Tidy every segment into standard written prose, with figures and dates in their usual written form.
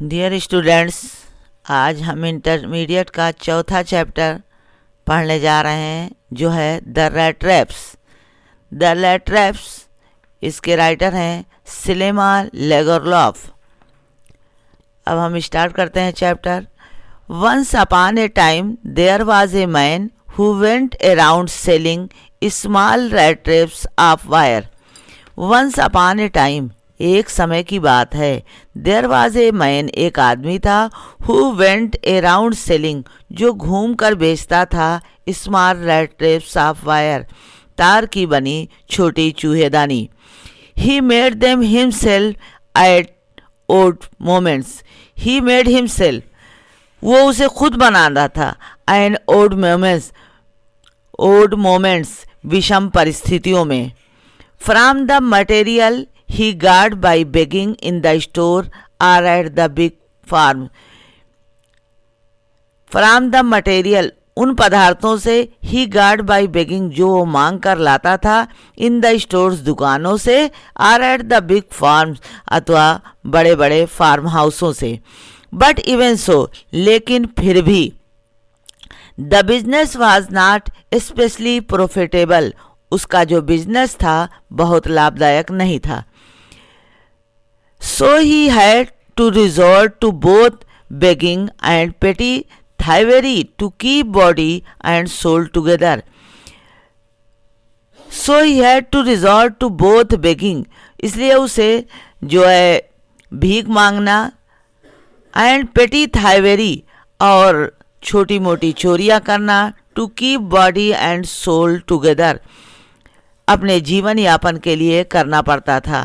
Dear students, आज हम intermediate का चौथा चैप्टर पढ़ने जा रहे हैं जो है the rat traps. The rat traps इसके राइटर हैं सिलेमा लेगोर्लॉफ। अब हम स्टार्ट करते हैं chapter. Once upon a time there was a man who went around selling small rat traps of wire. Once upon a time एक समय की बात है। देयर वाज ए मैन एक आदमी था हु वेंट अराउंड सेलिंग जो घूम कर बेचता था small rat traps of wire तार की बनी छोटी चूहेदानी। He made them himself at odd moments. He made himself वो उसे खुद बना रहा था एंड ओड मोमेंट्स विषम परिस्थितियों में। From the material he got by begging in the store or at the big farm. From the material उन पदार्थों से he got by begging जो वो मांग कर लाता था in the stores दुकानों से or at the big farms अथवा बड़े बड़े फार्म हाउसों से। But even so लेकिन फिर भी the business was not especially profitable उसका जो बिजनेस था बहुत लाभदायक नहीं था। So he had to resort to both begging and petty thievery to keep body and soul together. So he had to resort to both begging, इसलिए उसे जो है भीख मांगना and petty thievery और छोटी मोटी चोरियां करना to keep body and soul together अपने जीवन यापन के लिए करना पड़ता था।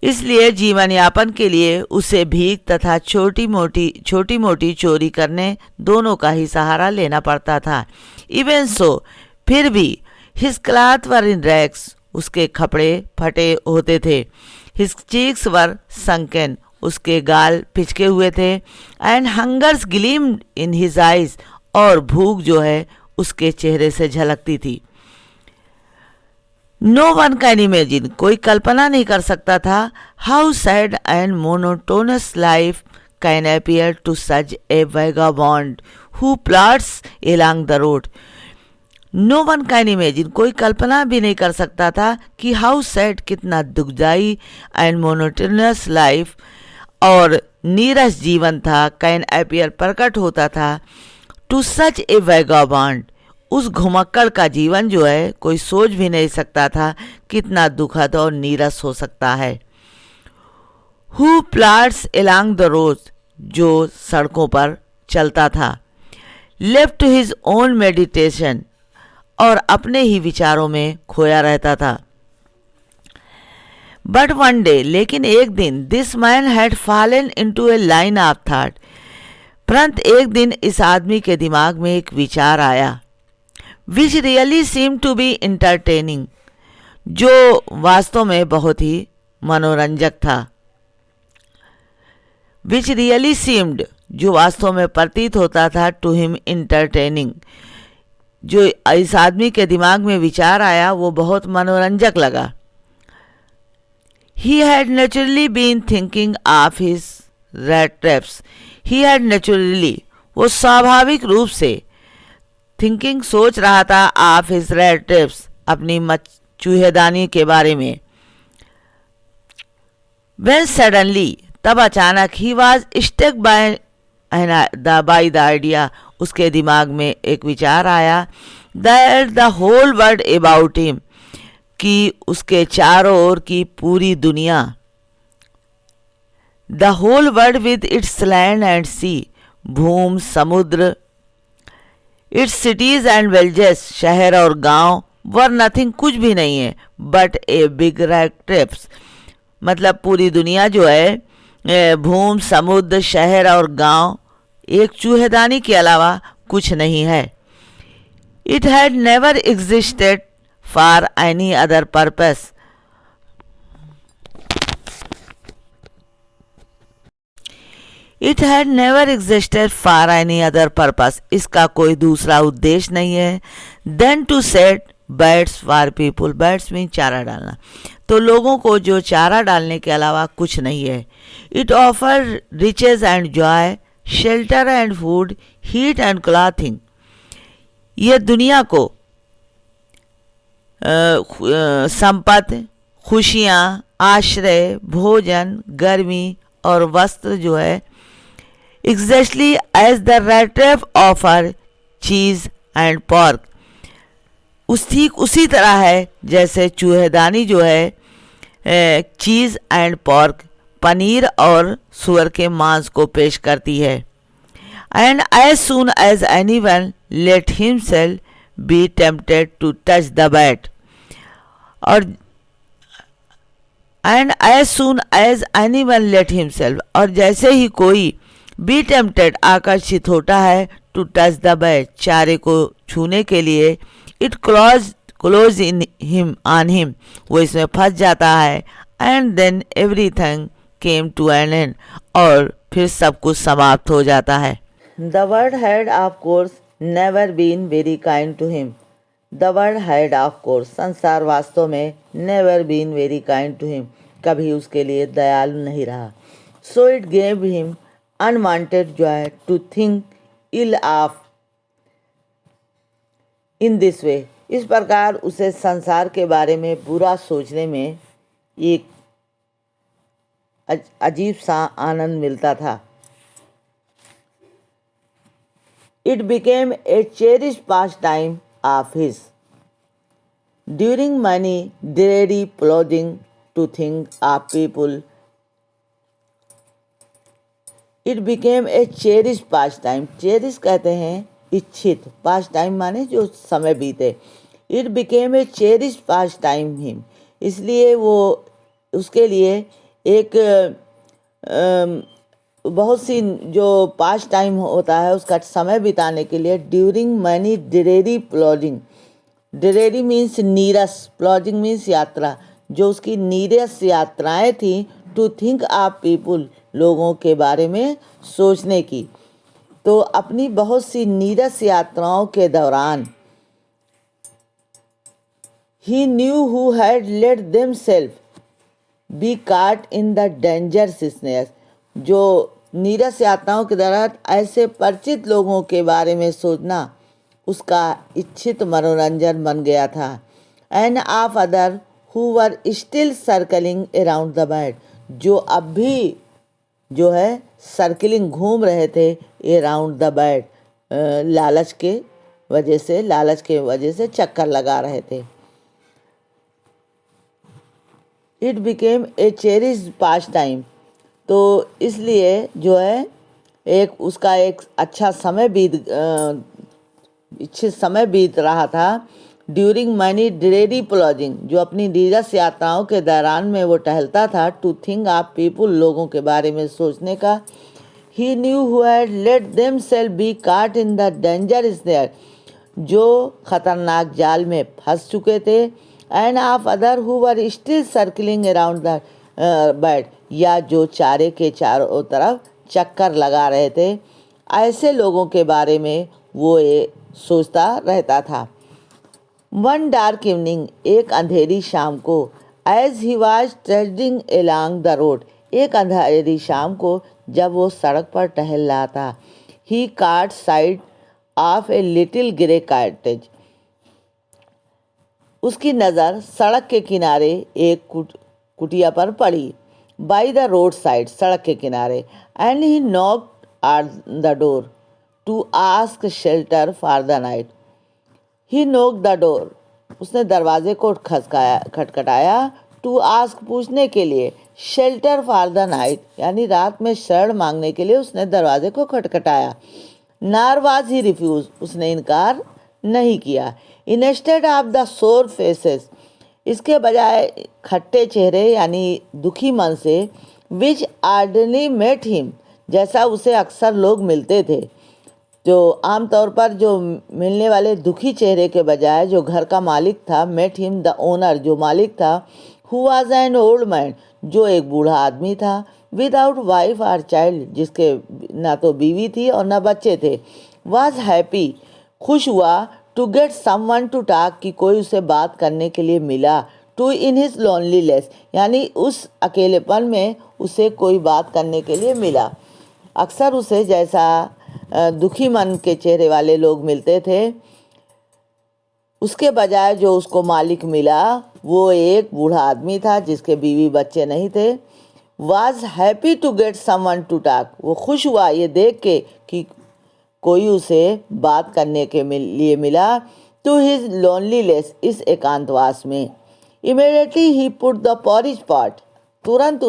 इसलिए जीवन यापन के लिए उसे भीख तथा छोटी मोटी चोरी करने दोनों का ही सहारा लेना पड़ता था। इवन सो फिर भी हिज क्लॉथ वर इन रैग्स उसके कपड़े फटे होते थे। हिज चीक्स वर संकन उसके गाल पिचके हुए थे। And hungers gleamed in his eyes और भूख जो है उसके चेहरे से झलकती थी। नो वन कैन इमेजिन कोई कल्पना नहीं कर सकता था how sad and monotonous life can appear to such a vagabond who plods along the road. No one can imagine कोई कल्पना भी नहीं कर सकता था कि हाउ सैड कितना दुखदाई एंड मोनोटोनस लाइफ और नीरस जीवन था कैन अपीयर प्रकट होता था टू सच ए वैगाबॉन्ड उस घुमक्कड़ का जीवन जो है कोई सोच भी नहीं सकता था कितना दुखद और नीरस हो सकता है। Who plods along the road जो सड़कों पर चलता था। Left to his own meditation और अपने ही विचारों में खोया रहता था। बट वन डे लेकिन एक दिन this man had fallen into A line of thought परंतु एक दिन इस आदमी के दिमाग में एक विचार आया which really seem to be entertaining जो वास्तव में बहुत ही मनोरंजक था। विच रियली सीम्ड जो वास्तव में प्रतीत होता था टू हिम इंटरटेनिंग जो इस आदमी के दिमाग में विचार आया वो बहुत मनोरंजक लगा। He had naturally been thinking of his rat traps. He had naturally वो स्वाभाविक रूप से थिंकिंग सोच रहा था ऑफ हिज रैट ट्रैप्स अपनी चूहेदानी के बारे में। व्हेन सडनली तब अचानक he was stuck by the idea उसके दिमाग में एक विचार आया that the whole world about him कि उसके चारों ओर की पूरी दुनिया the whole world with its land and sea भूम समुद्र इट्स सिटीज एंड विलेजेस शहर और गांव वर नथिंग कुछ भी नहीं है but a big rat traps मतलब पूरी दुनिया जो है भूम समुद्र शहर और गांव एक चूहेदानी के अलावा कुछ नहीं है। It had never existed for any other purpose it had never existed for any other purpose इसका कोई दूसरा उद्देश्य नहीं है then to set baits for people. Baits mean चारा डालना। तो लोगों को जो चारा डालने के अलावा कुछ नहीं है। It offer riches and joy, shelter and food, heat and clothing. ये दुनिया को संपत्ति, खुशियाँ, आश्रय, भोजन, गर्मी और वस्त्र जो है exactly as the rat trap offer cheese and pork, ठीक उसी तरह है जैसे चूहेदानी जो है चीज़ एंड पॉर्क, पनीर और सुअर के मांस को पेश करती है। And as soon as anyone let himself be tempted to touch the bait, और and as soon as anyone let himself, और जैसे ही कोई बी टेम्पटेड आकर्षित होता है टू टच द बैट, चारे को छूने के लिए, it close in him on him, वो इसमें फंस जाता है। And then everything came to an end, और फिर सब कुछ समाप्त हो जाता है। The world had of course never been very kind to him. The world had of course, संसार वास्तव में never been very kind to him, कभी उसके लिए दयालु नहीं रहा। So it gave him unwanted joy to think ill of in this way, इस प्रकार उसे संसार के बारे में बुरा सोचने में एक अजीब सा आनंद मिलता था। It became a cherish pass time of his during money dreary plodding to think of people. It became a cherish pass time, cherish कहते हैं इच्छित, पास टाइम माने जो समय बीते। It became a cherish pass time him, इसलिए वो उसके लिए एक बहुत सी जो पास टाइम होता है उसका समय बिताने के लिए, during money dreary plodding, dreary means नीरस, प्लॉजिंग मीन्स यात्रा, जो उसकी नीरस यात्राएं थी, टू थिंक ऑफ पीपुल, लोगों के बारे में सोचने की। तो अपनी बहुत सी नीरस यात्राओं के दौरान he knew who had let themselves be caught in the dangerous snares, जो नीरस यात्राओं के दौरान ऐसे परिचित लोगों के बारे में सोचना उसका इच्छित मनोरंजन बन गया था। End of other who were still circling around the bat, जो अब भी जो है सर्कलिंग घूम रहे थे अराउंड द बैट, लालच के वजह से चक्कर लगा रहे थे। It became a cherish pass time, तो इसलिए जो है उसका एक अच्छा समय इच्छित समय बीत रहा था। ड्यूरिंग मनी dreary plodding, जो अपनी नीरस यात्राओं के दौरान में वो टहलता था, टू थिंक ऑफ पीपुल, लोगों के बारे में सोचने का। He knew who had let themselves be caught in the danger snare, जो खतरनाक जाल में फंस चुके थे। End of other who were still circling around the bat, या जो चारे के चारों तरफ चक्कर लगा रहे थे, ऐसे लोगों के बारे में वो ये सोचता रहता था। वन डार्क इवनिंग, एक अंधेरी शाम को, as he was treading along the road, एक अंधेरी शाम को जब वो सड़क पर टहल रहा था, ही काट side of a little grey cottage, उसकी नज़र सड़क के किनारे एक कुटिया पर पड़ी। बाई द रोड साइड, सड़क के किनारे। And he knocked at the door to ask shelter for the night. He knock the door, उसने दरवाजे को खटखटाया, टू आस्क, पूछने के लिए, शेल्टर फॉर द नाइट, यानी रात में शरण मांगने के लिए उसने दरवाजे को खटखटाया। नार वाज ही रिफ्यूज, उसने इनकार नहीं किया। इंस्टेड ऑफ द सोर फेसेस, इसके बजाय खट्टे चेहरे यानी दुखी मन से, विच आर्डनली मेट हिम, जैसा उसे अक्सर लोग मिलते थे, जो आमतौर पर जो मिलने वाले दुखी चेहरे के बजाय जो घर का मालिक था, मेट हिम द ओनर, जो मालिक था, who was an old man, जो एक बूढ़ा आदमी था, विदाउट वाइफ और चाइल्ड, जिसके ना तो बीवी थी और ना बच्चे थे, वाज हैप्पी, खुश हुआ, to get someone to talk, कि कोई उसे बात करने के लिए मिला, to to in his loneliness, यानी उस अकेलेपन में उसे कोई बात करने के लिए मिला। अक्सर उसे जैसा दुखी मन के चेहरे वाले लोग मिलते थे, उसके बजाय जो उसको मालिक मिला वो एक बूढ़ा आदमी था जिसके बीवी बच्चे नहीं थे। Was happy to get someone to talk, वो खुश हुआ ये देख के कि कोई उसे बात करने के लिए मिला। टू हिज लोनलीनेस, इस एकांतवास में। Immediately he put the porridge pot, तुरंत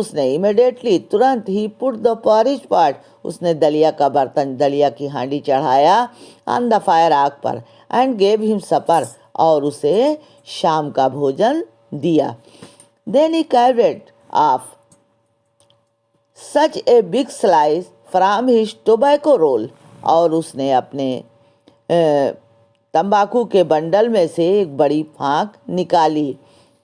ही पुट द पॉरिज पॉट, उसने दलिया का बर्तन, दलिया की हांडी चढ़ाया ऑन द फायर, आग पर। एंड गेव हिम सपर, और उसे शाम का भोजन दिया। Then he carved off such a big slice from his tobacco roll, और उसने अपने तंबाकू के बंडल में से एक बड़ी फांक निकाली।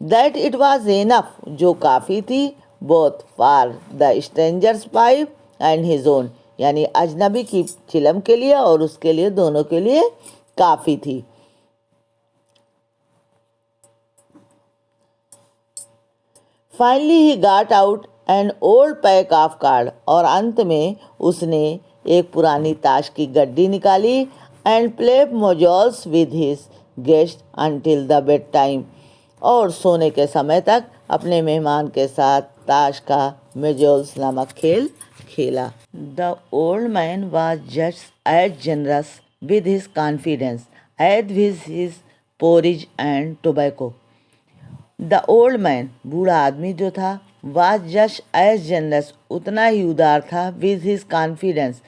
दैट इट वॉज एनफ, जो काफ़ी थी, both for the strangers pipe and his own, यानी अजनबी की चिलम के लिए और उसके लिए, दोनों के लिए काफ़ी थी। Finally he got out an old pack of card, और अंत में उसने एक पुरानी ताश की गड्डी निकाली। And play mjolis with his guest until the bedtime, और सोने के समय तक अपने मेहमान के साथ ताश का मेजोल्स नामक खेल खेला। The old man was just as generous with his confidence as with his porridge and tobacco. The old man, बूढ़ा आदमी जो था, वाज जस्ट एज जनरस, उतना ही उदार था, विद हिज कॉन्फिडेंस,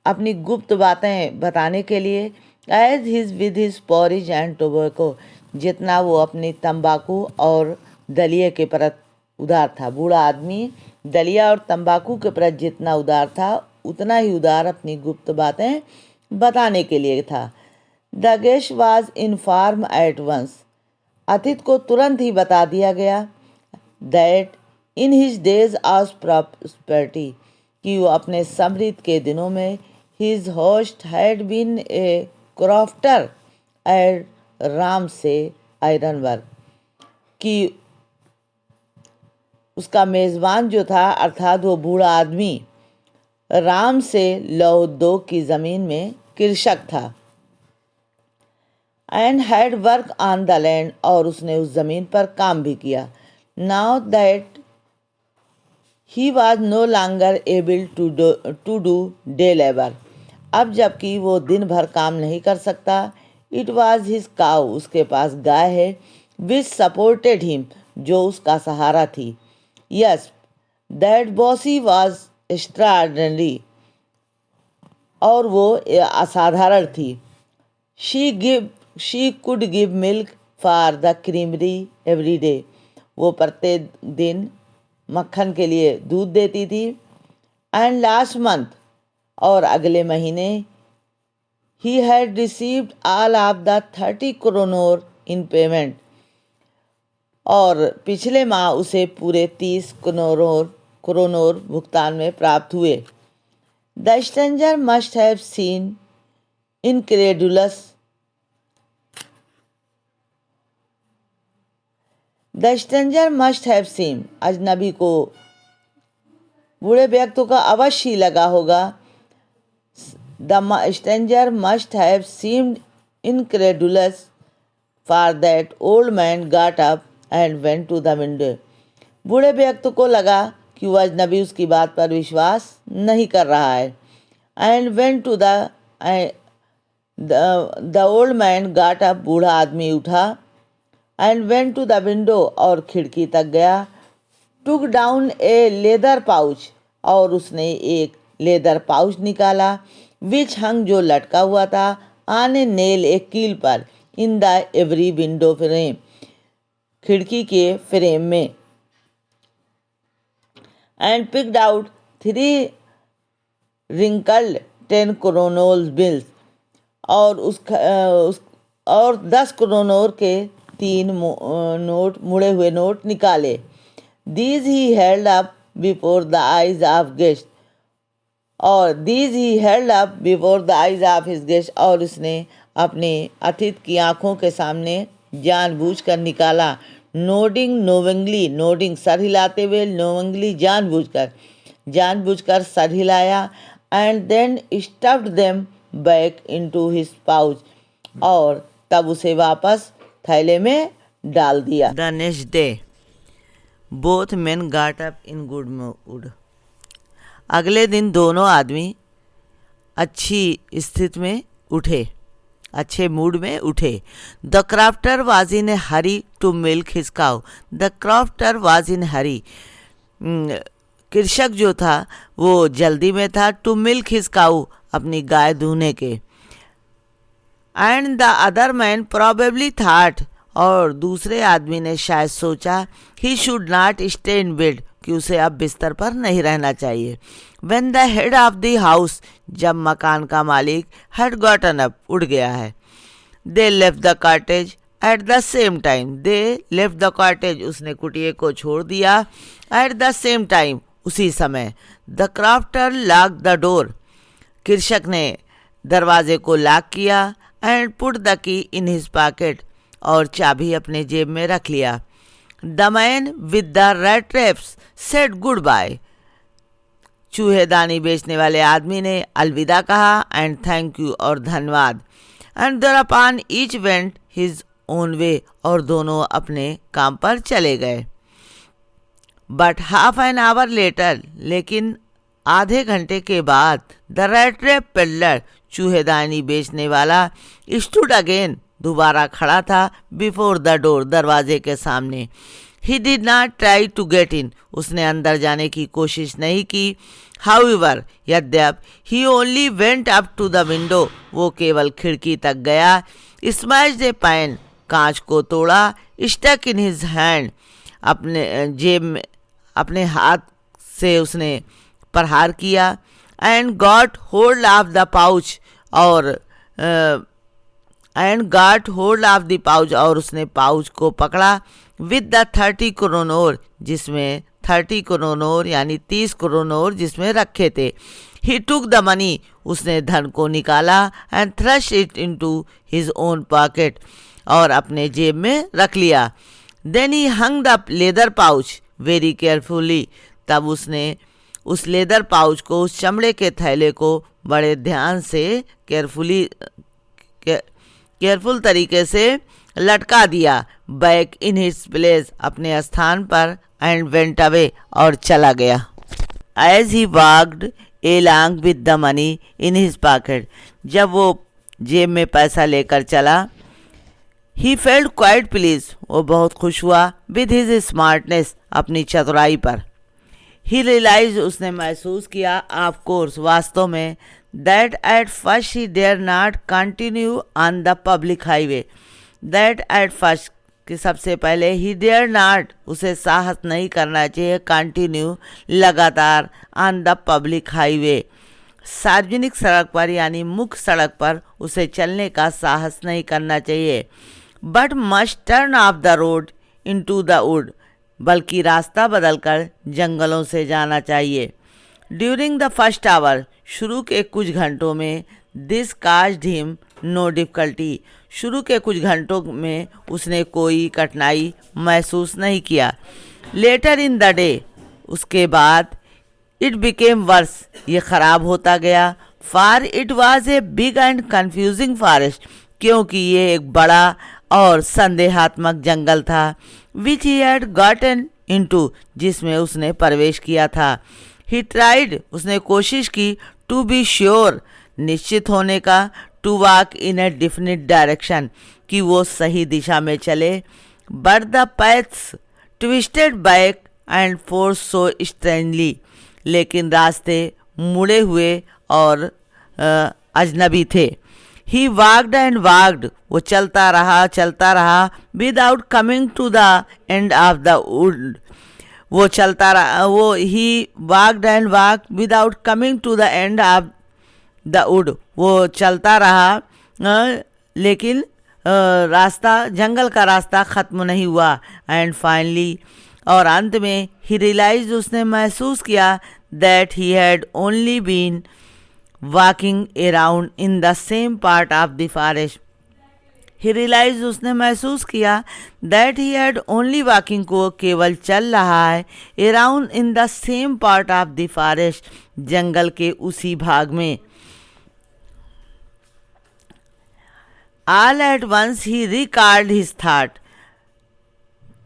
अपनी गुप्त बातें बताने के लिए, as his with his porridge and tobacco, जितना वो अपनी तंबाकू और दलिए के प्रति उदार था। बूढ़ा आदमी दलिया और तंबाकू के प्रति जितना उदार था, उतना ही उदार अपनी गुप्त बातें बताने के लिए था। The guest was inform at once, अतिथि को तुरंत ही बता दिया गया, that in his days of prosperity, कि वो अपने समृद्ध के दिनों में, his host had been a crofter at Ramsjo iron work, कि उसका मेज़बान जो था, अर्थात वो बूढ़ा आदमी, राम से लौह उद्योग की ज़मीन में कृषक था। And had work on the land, और उसने उस ज़मीन पर काम भी किया। Now that he was no longer able to do day labour, अब जबकि वो दिन भर काम नहीं कर सकता। इट वॉज हिज काउ, उसके पास गाय है, विच सपोर्टेड हिम, जो उसका सहारा थी। Yes, that bossy was extraordinary, और वो असाधारण थी। She could give milk for the creamery every day, वो प्रत्येक दिन मक्खन के लिए दूध देती थी। एंड लास्ट मंथ, और अगले महीने, he had received all of the 30 kronor in payment, और पिछले माह उसे पूरे 30 क्रोनोर भुगतान में प्राप्त हुए। The stranger must have seen incredulous, the stranger must have seen, अजनबी को, बूढ़े व्यक्ति को अवश्य लगा होगा, the stranger must have seemed incredulous, for that old man got up and went to the window, बूढ़े व्यक्ति को लगा कि वह अजनबी उसकी बात पर विश्वास नहीं कर रहा है। And went to the old man got up, बूढ़ा आदमी उठा, and went to the window, और खिड़की तक गया। Took down a leather pouch, और उसने एक लेदर पाउच निकाला, विच हंग, जो लटका हुआ था, ऑन ए नेल, एक कील पर, in the every window frame, खिड़की के फ्रेम में। And picked out 3 wrinkled 10 kronor bills, और 10 क्रोनोर के 3 नोट, मुड़े हुए नोट निकाले। These he held up before the eyes of guest, और these he held up before the eyes of his guest, और उसने अपने अतिथि की आंखों के सामने जानबूझकर निकाला। नोडिंग नोविंगली, नोडिंग सर हिलाते हुए, नोविंगली जानबूझकर सर हिलाया, and then stuffed them back into his pouch, और तब उसे वापस थैले में डाल दिया। The next day both men got up in good mood. अगले दिन दोनों आदमी अच्छी स्थिति में उठे, अच्छे मूड में उठे। The crofter was in a hurry to milk his cow. The crofter was in hurry, कृषक जो था वो जल्दी में था, टू मिल्क हिज काउ, अपनी गाय दूहने के। And the other man probably thought, और दूसरे आदमी ने शायद सोचा, he should not stay in bed, कि उसे अब बिस्तर पर नहीं रहना चाहिए। When the head of the house, जब मकान का मालिक, had gotten up, उठ गया है। They left the cottage at the same time. They left the cottage, उसने कुटिया को छोड़ दिया। At the same time, उसी समय। The crafter locked the door, कृषक ने दरवाजे को लॉक किया। And put the key in his pocket, और चाबी अपने जेब में रख लिया। The man with the rat traps said goodbye. चूहेदानी बेचने वाले आदमी ने अलविदा कहा, एंड थैंक यू, और धन्यवाद। And thereupon each went his own way, और दोनों अपने काम पर चले गए। But half an hour later, लेकिन आधे घंटे के बाद, द रैट ट्रैप पेडलर, चूहेदानी बेचने वाला, स्टूड अगेन, दोबारा खड़ा था, बिफोर द डोर, दरवाजे के सामने। He did not try to get in, उसने अंदर जाने की कोशिश नहीं की। हाउएवर, यद्यप, he only went up to the window, वो केवल खिड़की तक गया। स्मैश्ड ए पैन, कांच को तोड़ा। स्टक इन हिज हैंड, अपने जेब में, अपने हाथ से उसने प्रहार किया। And got hold of the pouch, और उसने पाउच को पकड़ा। विद द 30 क्रोनोर, जिसमें 30 क्रोनोर यानी 30 क्रोनोर जिसमें रखे थे। ही टुक द मनी, उसने धन को निकाला। And thrust it into his own pocket, और अपने जेब में रख लिया। Then he hung the leather pouch very carefully, तब उसने उस लेदर पाउच को, उस चमड़े के थैले को बड़े ध्यान से केयरफुल तरीके से लटका दिया। बैक इन हिज प्लेस, अपने स्थान पर। एंड वेंट अवे, और चला गया। As he walked along with the money in his pocket, जब वो जेब में पैसा लेकर चला। ही फेल्ट क्वाइट प्लीज, वो बहुत खुश हुआ। विद हिज स्मार्टनेस, अपनी चतुराई पर। ही रियलाइज, उसने महसूस किया, ऑफ कोर्स, वास्तव में, that at first he dare not continue on the public highway, that at first, कि सबसे पहले, ही डेयर नॉट, उसे साहस नहीं करना चाहिए, कंटिन्यू, लगातार, ऑन द पब्लिक हाईवे, सार्वजनिक सड़क पर यानी मुख्य सड़क पर उसे चलने का साहस नहीं करना चाहिए। But must turn off the road into the wood, बल्कि रास्ता बदलकर जंगलों से जाना चाहिए। ड्यूरिंग द फर्स्ट आवर, शुरू के कुछ घंटों में, this caused him no difficulty, शुरू के कुछ घंटों में उसने कोई कठिनाई महसूस नहीं किया। लेटर इन द डे, उसके बाद, इट बिकेम वर्स, ये ख़राब होता गया। Far it was a big and confusing forest, क्योंकि ये एक बड़ा और संदेहात्मक जंगल था। विच ही हैड गॉटन इनटू, जिसमें उसने प्रवेश किया था। ही ट्राइड, उसने कोशिश की, टू बी श्योर, निश्चित होने का, to walk in a definite direction, कि वो सही दिशा में चले। But the paths twisted back and forth so strangely, लेकिन रास्ते मुड़े हुए और अजनबी थे। ही वॉक्ड एंड वॉक्ड, वो चलता रहा, without coming to the end of the wood, वो चलता रहा, वो he walked and walk without coming to the end of the wood, वो चलता रहा, लेकिन रास्ता, जंगल का रास्ता ख़त्म नहीं हुआ। एंड फाइनली, और अंत में, ही रियलाइज, उसने महसूस किया, that he had only been walking around in the same part of the forest, he realize, उसने महसूस किया, that he had only walking, को केवल चल रहा है, around in the same part of the forest, जंगल के उसी भाग में। All at once he recalled his thought,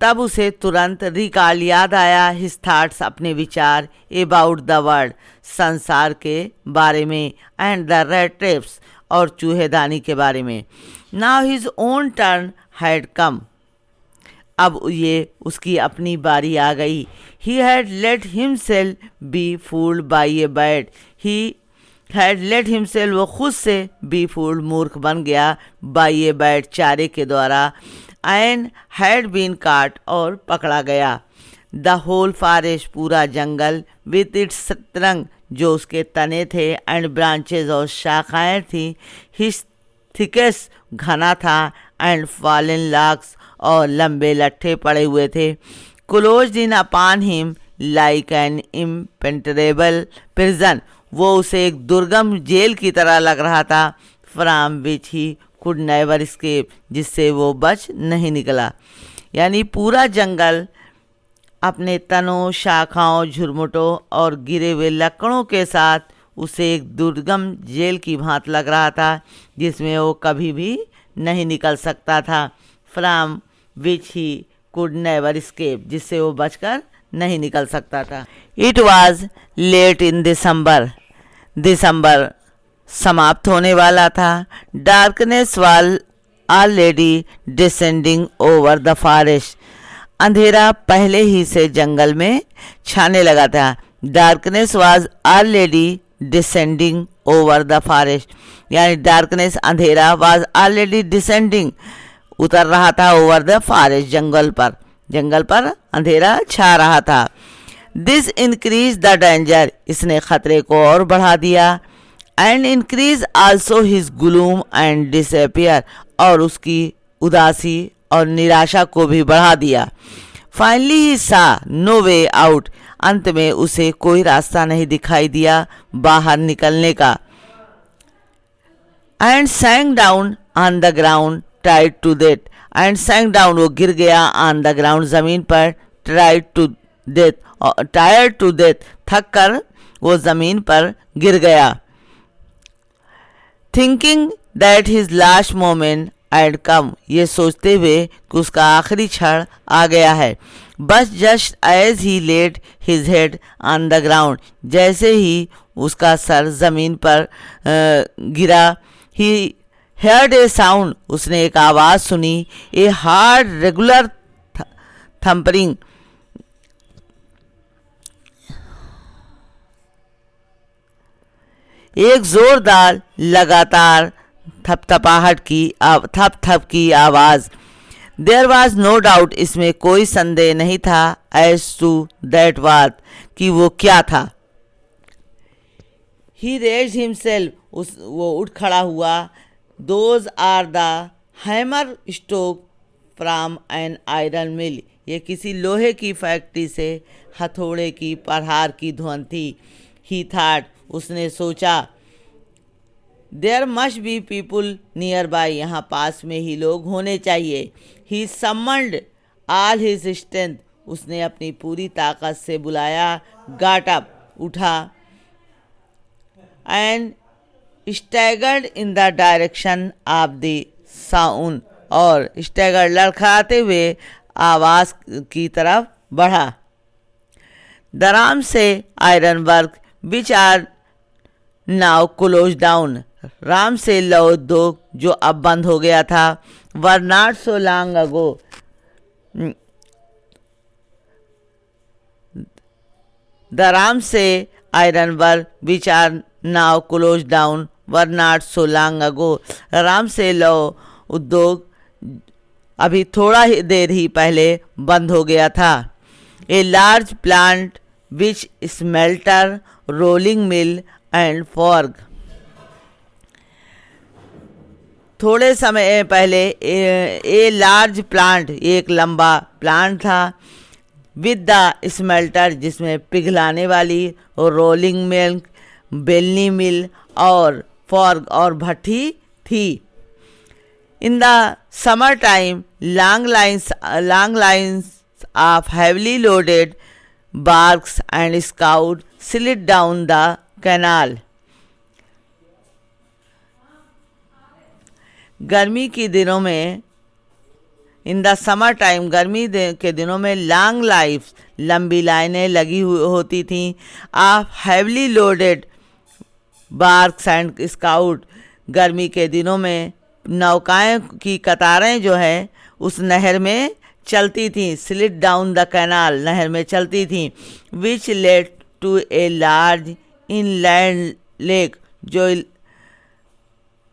तब उसे तुरंत रिकॉल याद आया, हिज थॉट्स अपने विचार, अबाउट द वर्ल्ड संसार के बारे में, एंड द रेड ट्रैप्स और चूहेदानी के बारे में। Now his own turn had come, अब ये उसकी अपनी बारी आ गई। He had late himself B fooled by A bird, he had late himself, वो खुद से बी फूल्ड मूर्ख बन गया, बाई ए बर्ड चारे के द्वारा, एंड हैड बीन काट और पकड़ा गया। द होल फॉरेस्ट पूरा जंगल, विथ इट्स रंग जो उसके तने थे, एंड ब्रांचेज और शाखाएँ थी, हिज थिकेस्ट घना था, एंड फॉलन लॉक्स और लंबे लट्ठे पड़े हुए थे, closed in upon him like an impenetrable prison, वो उसे एक दुर्गम जेल की तरह लग रहा था, from which he could never escape, जिससे वो बच नहीं निकला। यानी पूरा जंगल अपने तनों, शाखाओं, झुरमुटों और गिरे हुए लकड़ों के साथ उसे एक दुर्गम जेल की भांति लग रहा था, जिसमें वो कभी भी नहीं निकल सकता था, from which he could never escape, जिससे वो बचकर नहीं निकल सकता था। इट वॉज लेट इन दिसंबर, दिसंबर समाप्त होने वाला था। डार्कनेस वाल already descending over the forest, अंधेरा पहले ही से जंगल में छाने लगा था। Darkness was already descending over the forest, यानी डार्कनेस अंधेरा वाज ऑलरेडी डिसेंडिंग उतर रहा था, ओवर द फॉरेस्ट जंगल पर अंधेरा छा रहा था। दिस इंक्रीज द डेंजर, इसने खतरे को और बढ़ा दिया, and increase also his gloom and disappear, और उसकी उदासी और निराशा को भी बढ़ा दिया। फाइनली ही सा नो वे आउट, अंत में उसे कोई रास्ता नहीं दिखाई दिया बाहर निकलने का। And sank down on the ground tried to death, and sank down वो गिर गया, ऑन द ग्राउंड जमीन पर, tried to death tired to death थक कर वो जमीन पर गिर गया। Thinking that his last moment had come, ये सोचते हुए कि उसका आखिरी क्षण आ गया है। बस just as he laid his head on the ground, जैसे ही उसका सर जमीन पर गिरा, ही heard a sound, उसने एक आवाज़ सुनी, ए हार्ड रेगुलर थम्परिंग, एक जोरदार लगातार थपथपाहट की थप की आवाज़। देयर वॉज नो डाउट, इसमें कोई संदेह नहीं था, एज टू दैट वाट, कि वो क्या था। ही रेज्ड हिमसेल्फ, वो उठ खड़ा हुआ। Those are the hammer stroke from an iron mill, ये किसी लोहे की फैक्ट्री से हथौड़े की प्रहार की ध्वनि थी। ही थॉट, उसने सोचा, there must be people nearby, यहाँ पास में ही लोग होने चाहिए। He summoned all his strength, उसने अपनी पूरी ताकत से बुलाया। गॉट अप, उठा। And staggered in the direction of the sound, और स्टैगर्ड लड़खड़ाते हुए आवाज़ की तरफ बढ़ा। The Ramsjo iron work which are now close down, Ramsjo लौह उद्योग जो अब बंद हो गया था। Were not so long ago, the Ramsjo iron work which are now close down were not so long ago, Ramsjo लौह उद्योग अभी थोड़ा ही देर ही पहले बंद हो गया था। A large plant which smelter, rolling mill and forge, थोड़े समय पहले ए लार्ज प्लांट, एक लंबा प्लांट था, विद द स्मेल्टर, जिसमें पिघलाने वाली, और रोलिंग मिल, बेलनी मिल, और फॉर्ग और भट्टी थी। In the summer time, long lines of heavily loaded barks and scout slid down the canal. गर्मी के दिनों में, इन द समर टाइम, के दिनों में लॉन्ग लाइफ, लंबी लाइनें लगी हुई होती थीं of heavily loaded barks and scout. गर्मी के दिनों में नौकाएं की कतारें जो है उस नहर में चलती थीं, स्लिड डाउन द कैनाल, नहर में चलती थीं, which led to a large inland lake,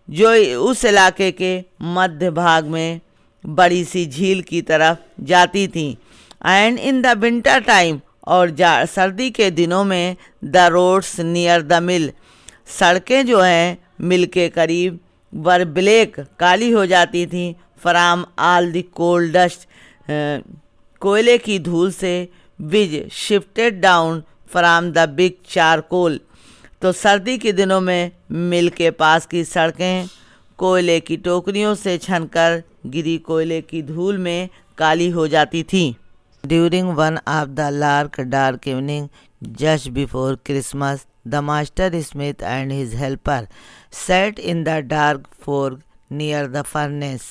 जो उस इलाके के मध्य भाग में बड़ी सी झील की तरफ जाती थीं। And in the winter time, और सर्दी के दिनों में the roads near the mill, सड़कें जो हैं मिल के करीब वर ब्लैक, काली हो जाती थीं, from all the coal dust, कोयले की धूल से, which shifted down from the big charcoal. तो सर्दी के दिनों में मिल के पास की सड़कें कोयले की टोकरियों से छनकर गिरी कोयले की धूल में काली हो जाती थीं। During one of the dark evening just before Christmas, the master Smith and his helper sat in the dark fork near the furnace,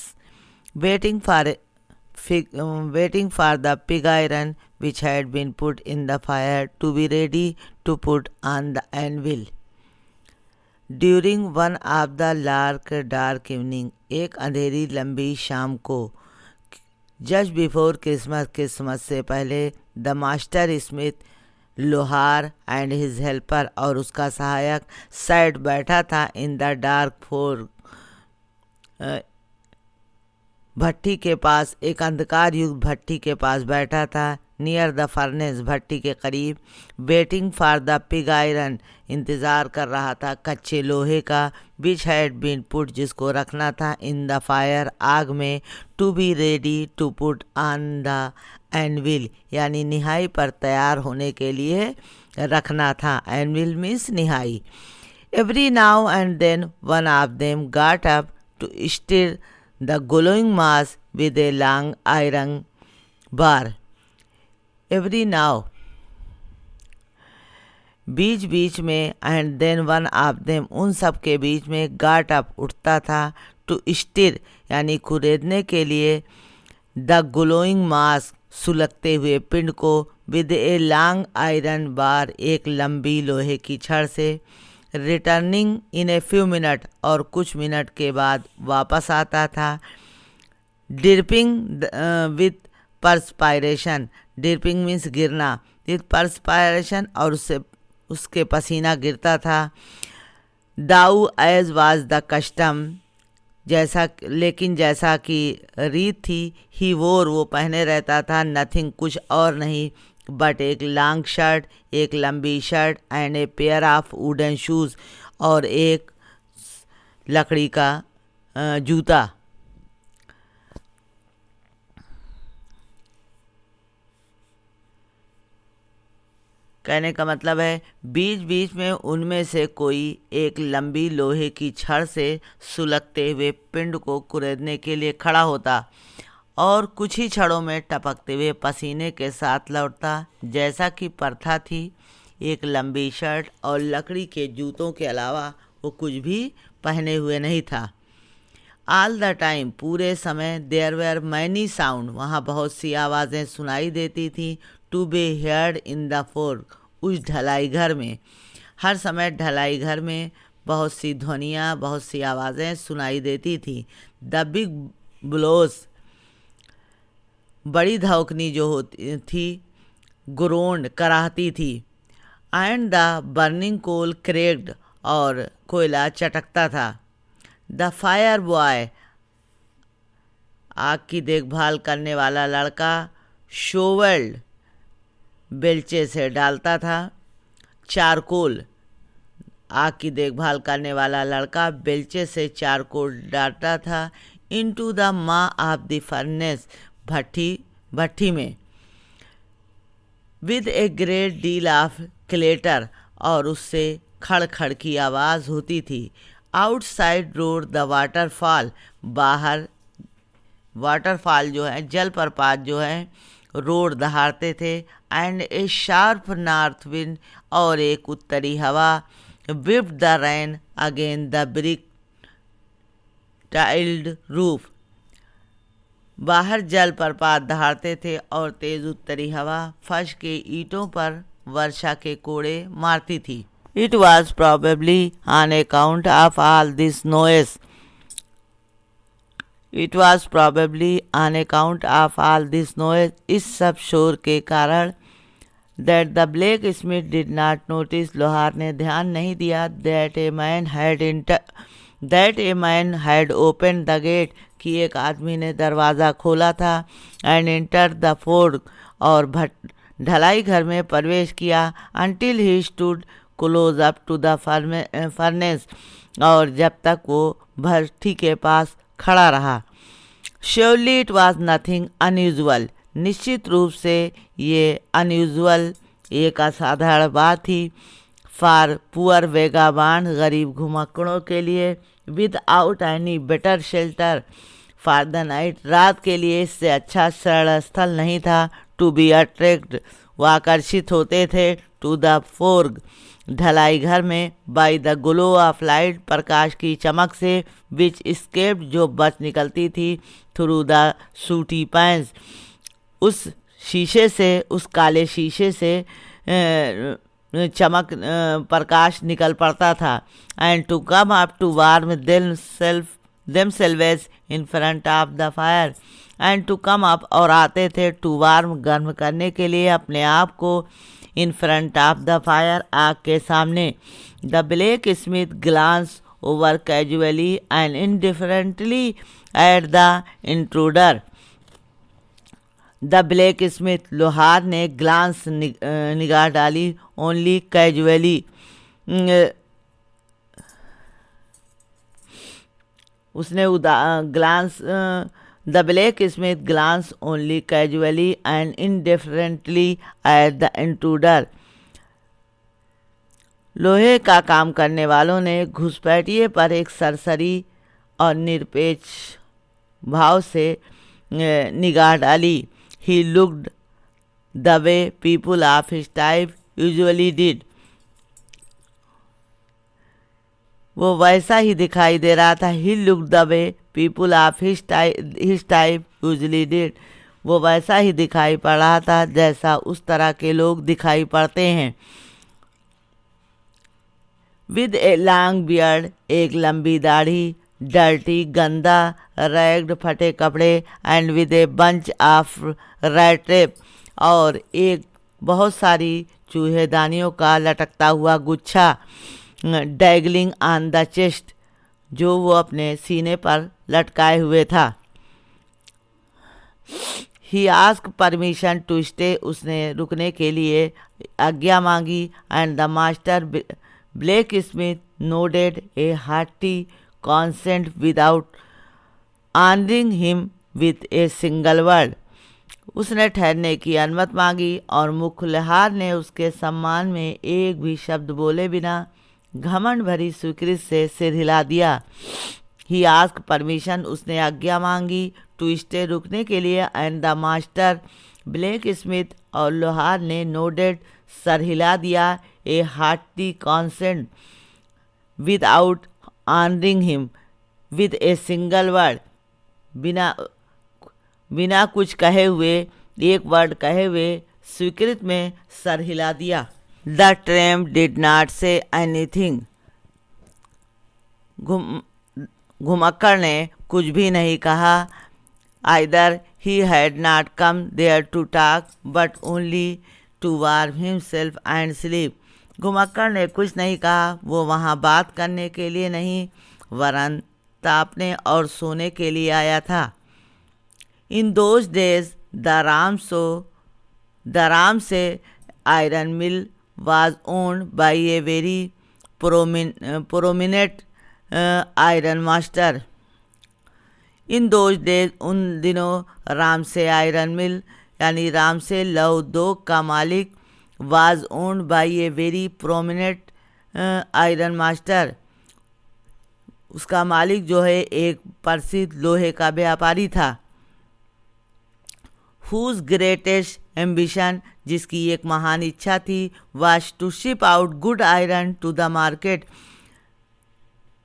waiting for the pig iron which had been put in the fire to be ready to put on the anvil. During one of the dark evening, एक अंधेरी लंबी शाम को, just before Christmas से पहले, the master Smith लोहार and his helper और उसका सहायक सैट बैठा था इन द डार्क फोर, भट्टी के पास, एक अंधकार युक्त भट्टी के पास बैठा था, नियर द फर्नेस, भट्टी के करीब, waiting for the pig iron, इंतज़ार कर रहा था कच्चे लोहे का, विच हैड बीन पुट, जिसको रखना था, इन द फायर, आग में, to be ready to put on the anvil, यानी निहाई पर तैयार होने के लिए रखना था। एनविल मीन्स निहाई। Every now and then one of them got up to stir the glowing mass with a long iron bar. Every now, बीच बीच में, and then one of them, उन सब के बीच में, गाट अप, उठता था, टू स्टिर, यानी खुरेदने के लिए, द ग्लोइंग मास, सुलगते हुए पिंड को, with a long iron bar, एक लंबी लोहे की छड़ से, returning in a few minute, और कुछ मिनट के बाद वापस आता था, dripping with perspiration, dripping means गिरना, विथ परस्पायरेशन, और उसके पसीना गिरता था, दाऊ एज वाज द कस्टम, लेकिन जैसा कि रीत थी, ही वोर, वो पहने रहता था, नथिंग, कुछ और नहीं, बट एक लॉन्ग शर्ट, एक लंबी shirt, and a pair of wooden shoes, और एक लकड़ी का जूता। कहने का मतलब है बीच बीच में उनमें से कोई एक लंबी लोहे की छड़ से सुलगते हुए पिंड को कुरेदने के लिए खड़ा होता और कुछ ही छड़ों में टपकते हुए पसीने के साथ लौटता। जैसा कि प्रथा थी, एक लंबी शर्ट और लकड़ी के जूतों के अलावा वो कुछ भी पहने हुए नहीं था। ऑल द टाइम, पूरे समय, देयर वेर मैनी साउंड, वहाँ बहुत सी आवाज़ें सुनाई देती थी, to be heard in the forge, उस ढलाई घर में। हर समय ढलाई घर में बहुत सी ध्वनियाँ, बहुत सी आवाज़ें सुनाई देती थी। द बिग ब्लोस, बड़ी धौकनी जो होती थी, ग्रोंड, कराहती थी, एंड द बर्निंग कोल क्रेक्ड, और कोयला चटकता था। द फायर बॉय, आग की देखभाल करने वाला लड़का, शोवेल्ड, बेलचे से डालता था। चारकोल, आग की देखभाल करने वाला लड़का बेलचे से चारकोल डालता था। इनटू द मा ऑफ द फर्नेस, भट्टी में। With a great deal of clutter, और उससे खड़ खड़ की आवाज़ होती थी। आउटसाइड रोड द वाटरफॉल, बाहर वाटरफॉल जो है, जलप्रपात जो है, रोड दहाड़ते थे। And A sharp north wind, और एक उत्तरी हवा, whipped the rain again the brick tiled roof, बाहर जलप्रपात दहाड़ते थे और तेज उत्तरी हवा फर्श के ईंटों पर वर्षा के कोड़े मारती थी। It was probably on account of all this noise. It was probably on account of all this noise, इस सब शोर के कारण, that the blacksmith did not notice, लोहार ने ध्यान नहीं दिया, that a man had opened the gate, कि एक आदमी ने दरवाज़ा खोला था, and entered the forge, और ढलाई घर में प्रवेश किया, until he stood close up to the furnace, और जब तक वो भट्ठी के पास खड़ा रहा। Surely it was nothing unusual, निश्चित रूप से ये unusual, एक असाधारण बात थी। फॉर पुअर वेगाबान, गरीब घुमक्कड़ों के लिए, without any better shelter for the night, रात के लिए इससे अच्छा शरण स्थल नहीं था। टू बी अट्रैक्ट, वो आकर्षित होते थे। टू द फोर्ग, ढलाई घर में। By the glow of light, प्रकाश की चमक से। विच स्केप्ड, जो बच निकलती थी। थ्रू द सूटी पैंस, उस शीशे से, उस काले शीशे से चमक प्रकाश निकल पड़ता था। And to come up to warm themselves in front of the fire, and to come up, और आते थे, टू वार्म, गर्म करने के लिए अपने आप को, in front of the fire, आग के सामने। The blacksmith glance over casually and indifferently at the intruder, the blacksmith, लोहार ने ग्लांस, निगाह डाली, ओनली कैजुअली, उसने glance, the blacksmith glance only casually and indifferently at the intruder, लोहे का काम करने वालों ने घुसपैठिए पर एक सरसरी और निरपेक्ष भाव से निगाह डाली। He looked the way people of his type usually did, वो वैसा ही दिखाई दे रहा था। He looked the way people of his type usually did, वो वैसा ही दिखाई पड़ रहा था जैसा उस तरह के लोग दिखाई पड़ते हैं। विद ए लॉन्ग बियर्ड, एक लंबी दाढ़ी, डर्टी, गंदा, रैग्ड, फटे कपड़े, and with a bunch of rat tape, और एक बहुत सारी चूहेदानियों का लटकता हुआ गुच्छा, डैगलिंग ऑन द चेस्ट, जो वो अपने सीने पर लटकाए हुए था। He ask permission to stay, उसने रुकने के लिए आज्ञा मांगी। And the master black Smith nodded A hearty consent without honoring him with a single word, उसने ठहरने की अनुमति मांगी और मुख्य लोहार ने उसके सम्मान में एक भी शब्द बोले बिना घमंड भरी स्वीकृति से सिर हिला दिया। ही आस्क परमिशन, उसने आज्ञा मांगी, टू स्टे, रुकने के लिए। And the master blacksmith, और लोहार ने नोडेड, सर हिला दिया। A hearty consent without honouring him with a single word, बिना कुछ कहे हुए, एक वर्ड कहे हुए, स्वीकृत में सर हिला दिया। The tramp did not say anything, घुमक्कड़ ने कुछ भी नहीं कहा। Either he had not come there to talk but only to warm himself and sleep, घुमक्कड़ ने कुछ नहीं कहा, वो वहाँ बात करने के लिए नहीं, वरन तापने और सोने के लिए आया था। In those days the Ramsjo iron mill was owned by a very prominent iron master. In those days, उन दिनों, राम से आयरन मिल यानी राम से लौह उद्योग का मालिक, was owned by a very prominent iron master, उसका मालिक जो है एक प्रसिद्ध लोहे का व्यापारी था। Whose greatest ambition, जिसकी एक महान इच्छा थी, was to ship out good iron to the market,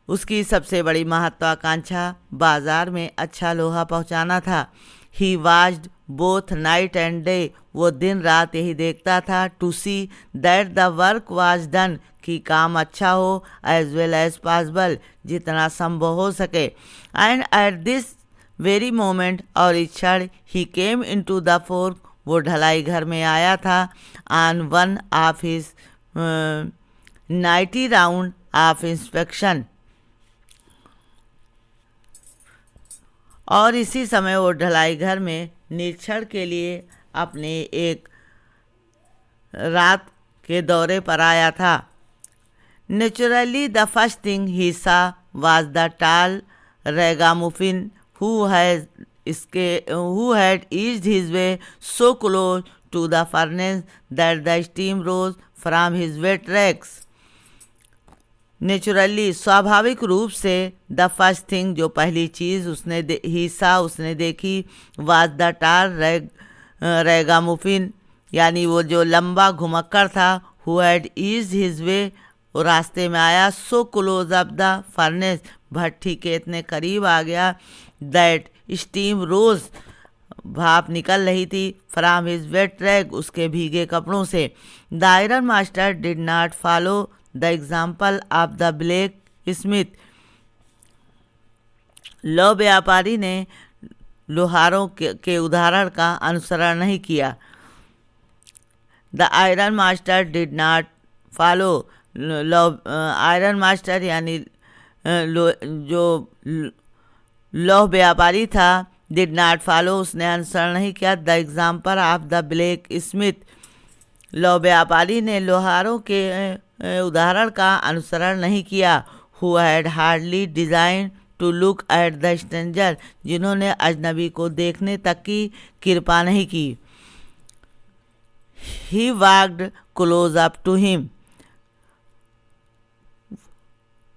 उसकी सबसे बड़ी महत्वाकांक्षा बाजार में अच्छा लोहा पहुंचाना था। He watched both night and day, वो दिन रात यही देखता था। To see that the work was done, कि काम अच्छा हो, as well as possible, जितना संभव हो सके। And at this very moment, और इस क्षण, he came into the fork, वो ढलाई घर में आया था। On one of his nightly round of inspection, और इसी समय वो ढलाई घर में निरीक्षण के लिए अपने एक रात के दौरे पर आया था। Naturally the first thing he सा वाज द टाल रैगामुफिन who had eased his way so close to the furnace that the steam rose from his wet rags. Naturally, स्वाभाविक रूप से, द फर्स्ट थिंग, जो पहली चीज़ उसने उसने देखी, वाज द टार रैगामुफिन, यानी वो जो लंबा घुमक्कड़ था, who had ease his way, वो रास्ते में आया, so close up the furnace, भट्ठी के इतने करीब आ गया, दैट स्टीम रोज, भाप निकल रही थी, फ्रॉम हिज वेट रैग, उसके भीगे कपड़ों से। The iron master did not follow the example of the blacksmith, लौ व्यापारी ने लोहारों के उदाहरण का अनुसरण नहीं किया। The iron master did not follow, iron master यानी जो लौह व्यापारी था, डिड नॉट फॉलो, उसने अनुसरण नहीं किया, the example of the black Smith, लौह व्यापारी ने लोहारों के उदाहरण का अनुसरण नहीं किया। Who had hardly design to look at the stranger, जिन्होंने अजनबी को देखने तक की कृपा नहीं की। He walked close up to him,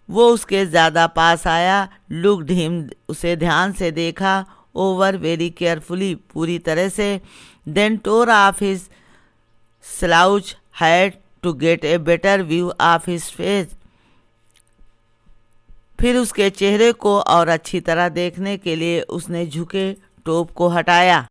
वो उसके ज़्यादा पास आया, लुक्ड हिम, उसे ध्यान से देखा, ओवर वेरी केयरफुली, पूरी तरह से, then tore off his slouch hat to get a better view of his face, फिर उसके चेहरे को और अच्छी तरह देखने के लिए उसने झुके टोप को हटाया।